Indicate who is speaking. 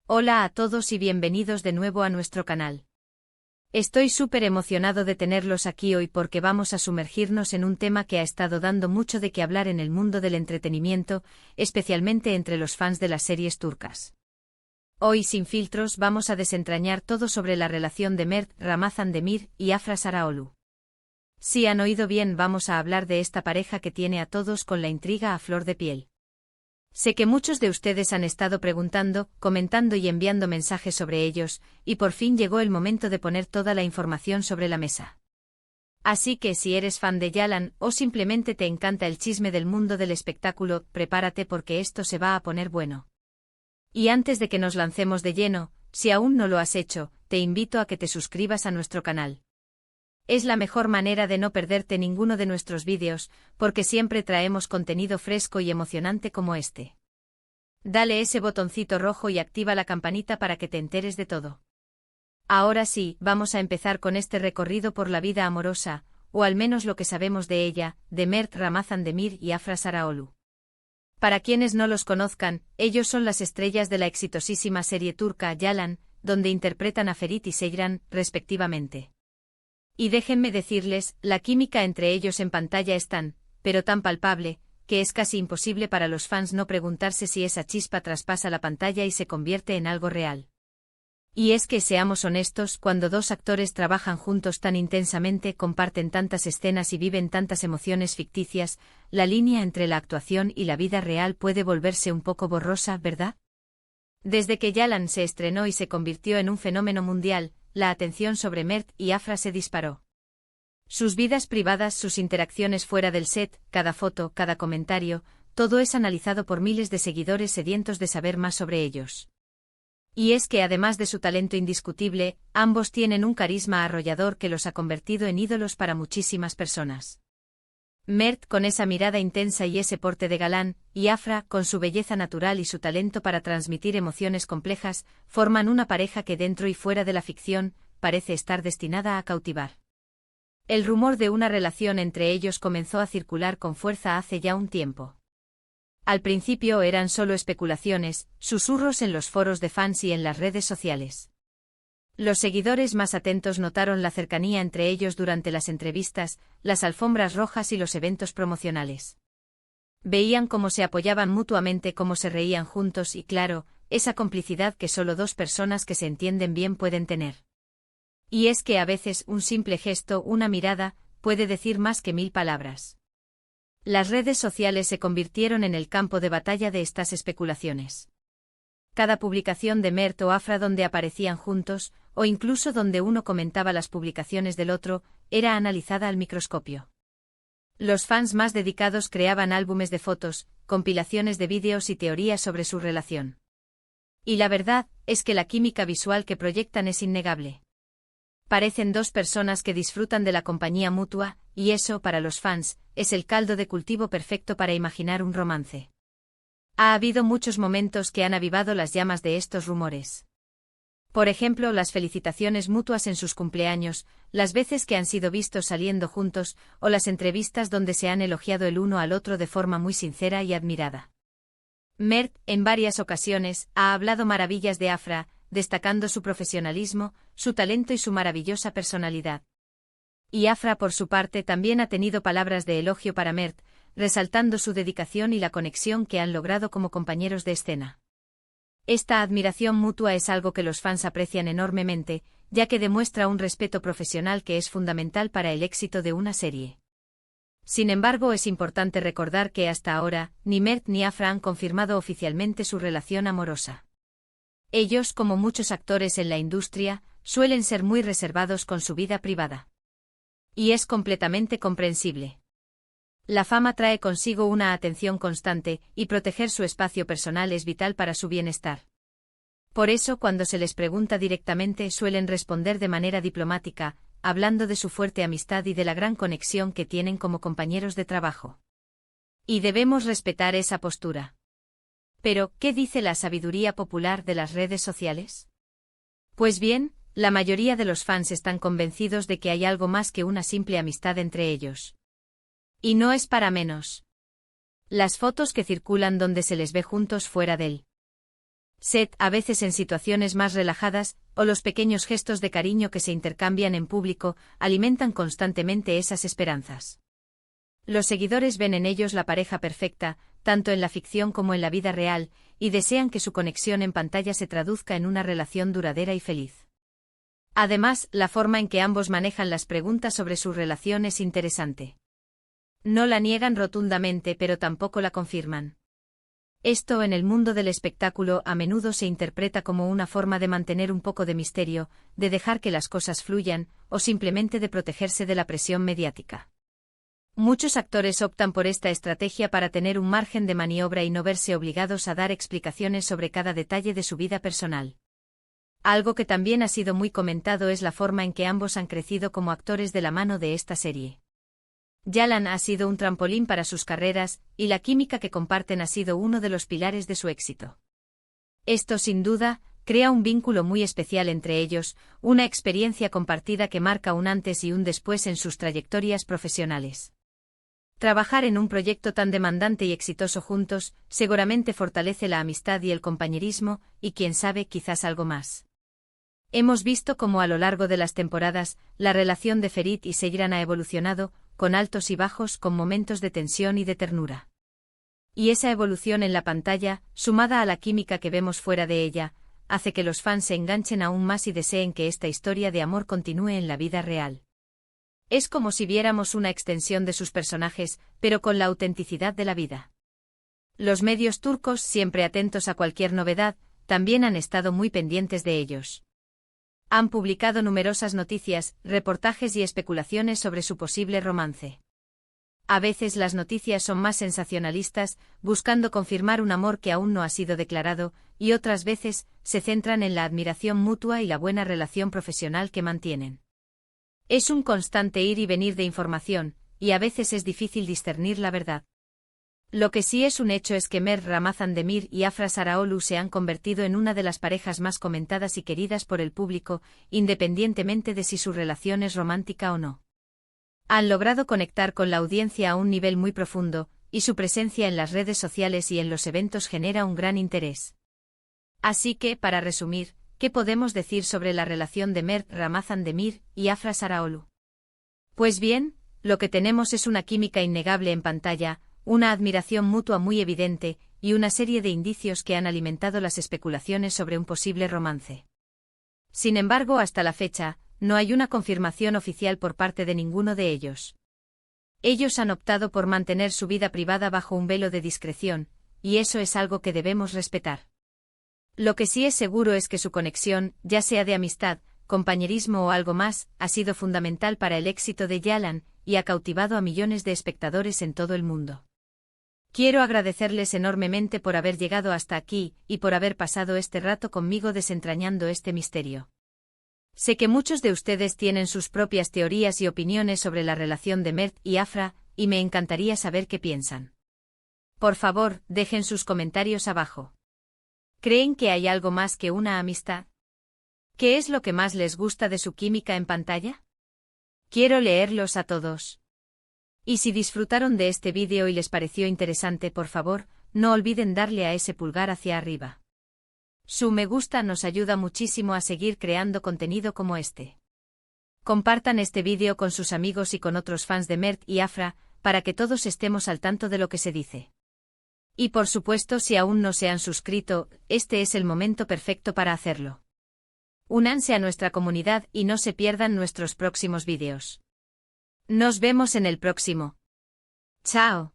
Speaker 1: Hola a todos y bienvenidos de nuevo a nuestro canal. Estoy súper emocionado de tenerlos aquí hoy porque vamos a sumergirnos en un tema que ha estado dando mucho de qué hablar en el mundo del entretenimiento, especialmente entre los fans de las series turcas. Hoy sin filtros vamos a desentrañar todo sobre la relación de Mert Ramazan Demir y Afra Sarıoğlu. Si han oído bien, vamos a hablar de esta pareja que tiene a todos con la intriga a flor de piel. Sé que muchos de ustedes han estado preguntando, comentando y enviando mensajes sobre ellos, y por fin llegó el momento de poner toda la información sobre la mesa. Así que si eres fan de Yalan o simplemente te encanta el chisme del mundo del espectáculo, prepárate porque esto se va a poner bueno. Y antes de que nos lancemos de lleno, si aún no lo has hecho, te invito a que te suscribas a nuestro canal. Es la mejor manera de no perderte ninguno de nuestros vídeos, porque siempre traemos contenido fresco y emocionante como este. Dale ese botoncito rojo y activa la campanita para que te enteres de todo. Ahora sí, vamos a empezar con este recorrido por la vida amorosa, o al menos lo que sabemos de ella, de Mert Ramazan Demir y Afra Sarıoğlu. Para quienes no los conozcan, ellos son las estrellas de la exitosísima serie turca Yalan, donde interpretan a Ferit y Seyran, respectivamente. Y déjenme decirles, la química entre ellos en pantalla es tan, pero tan palpable, que es casi imposible para los fans no preguntarse si esa chispa traspasa la pantalla y se convierte en algo real. Y es que seamos honestos, cuando dos actores trabajan juntos tan intensamente, comparten tantas escenas y viven tantas emociones ficticias, la línea entre la actuación y la vida real puede volverse un poco borrosa, ¿verdad? Desde que Yalan se estrenó y se convirtió en un fenómeno mundial, la atención sobre Mert y Afra se disparó. Sus vidas privadas, sus interacciones fuera del set, cada foto, cada comentario, todo es analizado por miles de seguidores sedientos de saber más sobre ellos. Y es que además de su talento indiscutible, ambos tienen un carisma arrollador que los ha convertido en ídolos para muchísimas personas. Mert con esa mirada intensa y ese porte de galán, y Afra con su belleza natural y su talento para transmitir emociones complejas, forman una pareja que dentro y fuera de la ficción, parece estar destinada a cautivar. El rumor de una relación entre ellos comenzó a circular con fuerza hace ya un tiempo. Al principio eran solo especulaciones, susurros en los foros de fans y en las redes sociales. Los seguidores más atentos notaron la cercanía entre ellos durante las entrevistas, las alfombras rojas y los eventos promocionales. Veían cómo se apoyaban mutuamente, cómo se reían juntos y, claro, esa complicidad que solo dos personas que se entienden bien pueden tener. Y es que a veces un simple gesto, una mirada, puede decir más que 1000 palabras. Las redes sociales se convirtieron en el campo de batalla de estas especulaciones. Cada publicación de Mert o Afra donde aparecían juntos, o incluso donde uno comentaba las publicaciones del otro, era analizada al microscopio. Los fans más dedicados creaban álbumes de fotos, compilaciones de vídeos y teorías sobre su relación. Y la verdad es que la química visual que proyectan es innegable. Parecen dos personas que disfrutan de la compañía mutua, y eso, para los fans, es el caldo de cultivo perfecto para imaginar un romance. Ha habido muchos momentos que han avivado las llamas de estos rumores. Por ejemplo, las felicitaciones mutuas en sus cumpleaños, las veces que han sido vistos saliendo juntos, o las entrevistas donde se han elogiado el uno al otro de forma muy sincera y admirada. Mert, en varias ocasiones, ha hablado maravillas de Afra, destacando su profesionalismo, su talento y su maravillosa personalidad. Y Afra, por su parte, también ha tenido palabras de elogio para Mert, resaltando su dedicación y la conexión que han logrado como compañeros de escena. Esta admiración mutua es algo que los fans aprecian enormemente, ya que demuestra un respeto profesional que es fundamental para el éxito de una serie. Sin embargo, es importante recordar que hasta ahora, ni Mert ni Afra han confirmado oficialmente su relación amorosa. Ellos, como muchos actores en la industria, suelen ser muy reservados con su vida privada. Y es completamente comprensible. La fama trae consigo una atención constante, y proteger su espacio personal es vital para su bienestar. Por eso, cuando se les pregunta directamente, suelen responder de manera diplomática, hablando de su fuerte amistad y de la gran conexión que tienen como compañeros de trabajo. Y debemos respetar esa postura. Pero, ¿qué dice la sabiduría popular de las redes sociales? Pues bien, la mayoría de los fans están convencidos de que hay algo más que una simple amistad entre ellos. Y no es para menos. Las fotos que circulan donde se les ve juntos fuera del Set, a veces en situaciones más relajadas, o los pequeños gestos de cariño que se intercambian en público, alimentan constantemente esas esperanzas. Los seguidores ven en ellos la pareja perfecta, tanto en la ficción como en la vida real, y desean que su conexión en pantalla se traduzca en una relación duradera y feliz. Además, la forma en que ambos manejan las preguntas sobre su relación es interesante. No la niegan rotundamente, pero tampoco la confirman. Esto en el mundo del espectáculo a menudo se interpreta como una forma de mantener un poco de misterio, de dejar que las cosas fluyan, o simplemente de protegerse de la presión mediática. Muchos actores optan por esta estrategia para tener un margen de maniobra y no verse obligados a dar explicaciones sobre cada detalle de su vida personal. Algo que también ha sido muy comentado es la forma en que ambos han crecido como actores de la mano de esta serie. Yalan ha sido un trampolín para sus carreras, y la química que comparten ha sido uno de los pilares de su éxito. Esto, sin duda, crea un vínculo muy especial entre ellos, una experiencia compartida que marca un antes y un después en sus trayectorias profesionales. Trabajar en un proyecto tan demandante y exitoso juntos, seguramente fortalece la amistad y el compañerismo, y quién sabe, quizás algo más. Hemos visto cómo a lo largo de las temporadas, la relación de Ferit y Seyran ha evolucionado, con altos y bajos, con momentos de tensión y de ternura. Y esa evolución en la pantalla, sumada a la química que vemos fuera de ella, hace que los fans se enganchen aún más y deseen que esta historia de amor continúe en la vida real. Es como si viéramos una extensión de sus personajes, pero con la autenticidad de la vida. Los medios turcos, siempre atentos a cualquier novedad, también han estado muy pendientes de ellos. Han publicado numerosas noticias, reportajes y especulaciones sobre su posible romance. A veces las noticias son más sensacionalistas, buscando confirmar un amor que aún no ha sido declarado, y otras veces se centran en la admiración mutua y la buena relación profesional que mantienen. Es un constante ir y venir de información, y a veces es difícil discernir la verdad. Lo que sí es un hecho es que Mert Ramazan Demir y Afra Saraoglu se han convertido en una de las parejas más comentadas y queridas por el público, independientemente de si su relación es romántica o no. Han logrado conectar con la audiencia a un nivel muy profundo, y su presencia en las redes sociales y en los eventos genera un gran interés. Así que, para resumir, ¿qué podemos decir sobre la relación de Mert Ramazan Demir y Afra Saraoglu? Pues bien, lo que tenemos es una química innegable en pantalla, una admiración mutua muy evidente, y una serie de indicios que han alimentado las especulaciones sobre un posible romance. Sin embargo, hasta la fecha, no hay una confirmación oficial por parte de ninguno de ellos. Ellos han optado por mantener su vida privada bajo un velo de discreción, y eso es algo que debemos respetar. Lo que sí es seguro es que su conexión, ya sea de amistad, compañerismo o algo más, ha sido fundamental para el éxito de Yalan, y ha cautivado a millones de espectadores en todo el mundo. Quiero agradecerles enormemente por haber llegado hasta aquí, y por haber pasado este rato conmigo desentrañando este misterio. Sé que muchos de ustedes tienen sus propias teorías y opiniones sobre la relación de Mert y Afra, y me encantaría saber qué piensan. Por favor, dejen sus comentarios abajo. ¿Creen que hay algo más que una amistad? ¿Qué es lo que más les gusta de su química en pantalla? Quiero leerlos a todos. Y si disfrutaron de este vídeo y les pareció interesante, por favor, no olviden darle a ese pulgar hacia arriba. Su me gusta nos ayuda muchísimo a seguir creando contenido como este. Compartan este vídeo con sus amigos y con otros fans de Mert y Afra, para que todos estemos al tanto de lo que se dice. Y por supuesto, si aún no se han suscrito, este es el momento perfecto para hacerlo. Únanse a nuestra comunidad y no se pierdan nuestros próximos vídeos. Nos vemos en el próximo. ¡Chao!